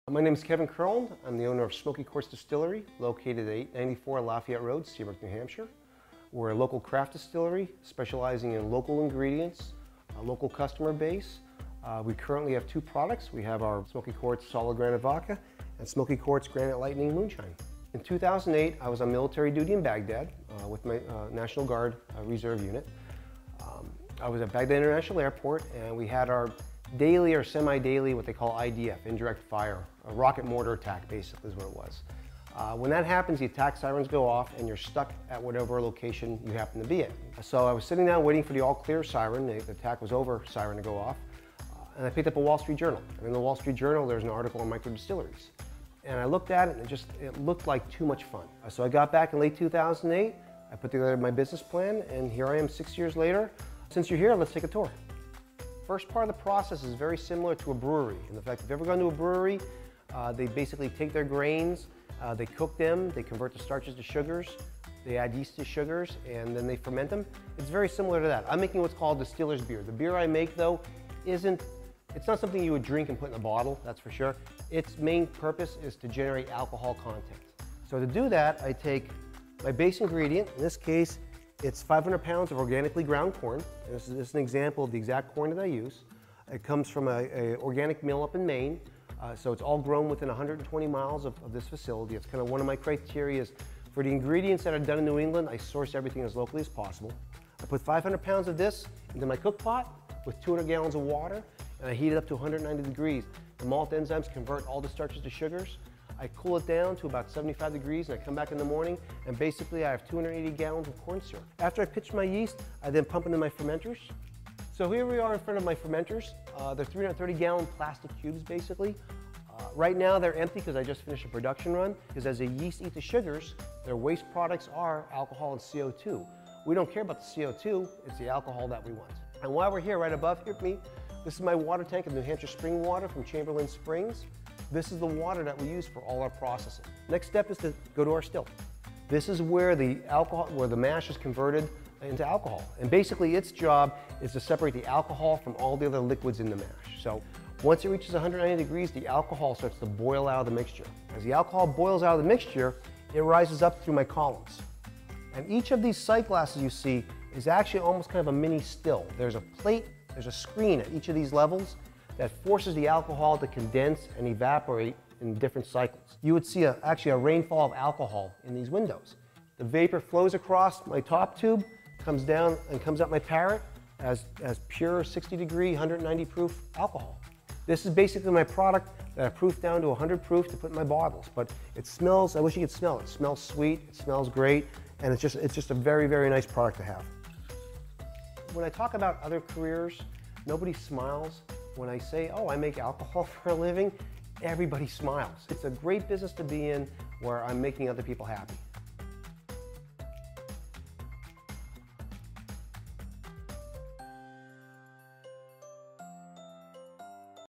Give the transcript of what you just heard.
My name is Kevin Curland. I'm the owner of Smoky Quartz Distillery, located at 894 Lafayette Road, Seabrook, New Hampshire. We're a local craft distillery specializing in local ingredients, a local customer base. We currently have two products. We have our Smoky Quartz Solid Granite Vodka and Smoky Quartz Granite Lightning Moonshine. In 2008, I was on military duty in Baghdad with my National Guard Reserve unit. I was at Baghdad International Airport, and we had our daily or semi-daily, what they call IDF, indirect fire, a rocket mortar attack basically is what it was. When that happens, the attack sirens go off and you're stuck at whatever location you happen to be at. So I was sitting down waiting for the all clear siren, the attack was over siren to go off, and I picked up a Wall Street Journal. And in the Wall Street Journal, there's an article on micro distilleries. And I looked at it and it looked like too much fun. So I got back in late 2008, I put together my business plan, and here I am 6 years later. Since you're here, let's take a tour. First part of the process is very similar to a brewery. In fact, if you've ever gone to a brewery, they basically take their grains, they cook them, they convert the starches to sugars, they add yeast to sugars, and then they ferment them. It's very similar to that. I'm making what's called distiller's beer. The beer I make, though, it's not something you would drink and put in a bottle, that's for sure. Its main purpose is to generate alcohol content. So to do that, I take my base ingredient. In this case, it's 500 pounds of organically ground corn. And this is an example of the exact corn that I use. It comes from an organic mill up in Maine. So it's all grown within 120 miles of this facility. It's kind of one of my criteria is for the ingredients that are done in New England, I source everything as locally as possible. I put 500 pounds of this into my cook pot with 200 gallons of water, and I heat it up to 190 degrees. The malt enzymes convert all the starches to sugars. I cool it down to about 75 degrees, and I come back in the morning, and basically I have 280 gallons of corn syrup. After I pitch my yeast, I then pump into my fermenters. So here we are in front of my fermenters. They're 330-gallon plastic cubes, basically. Right now they're empty because I just finished a production run, because as the yeast eat the sugars, their waste products are alcohol and CO2. We don't care about the CO2, it's the alcohol that we want. And while we're here, right above here, this is my water tank of New Hampshire spring water from Chamberlain Springs. This is the water that we use for all our processing. Next step is to go to our still. This is where the mash is converted into alcohol. And basically its job is to separate the alcohol from all the other liquids in the mash. So once it reaches 190 degrees, the alcohol starts to boil out of the mixture. As the alcohol boils out of the mixture, it rises up through my columns. And each of these sight glasses you see is actually almost kind of a mini still. There's a plate, there's a screen at each of these levels that forces the alcohol to condense and evaporate in different cycles. You would see actually a rainfall of alcohol in these windows. The vapor flows across my top tube, comes down and comes out my parrot as pure 60-degree, 190 proof alcohol. This is basically my product that I proofed down to 100 proof to put in my bottles. But it smells, I wish you could smell it. It smells sweet, it smells great, and it's just a very, very nice product to have. When I talk about other careers, nobody smiles. When I say, oh, I make alcohol for a living, everybody smiles. It's a great business to be in where I'm making other people happy.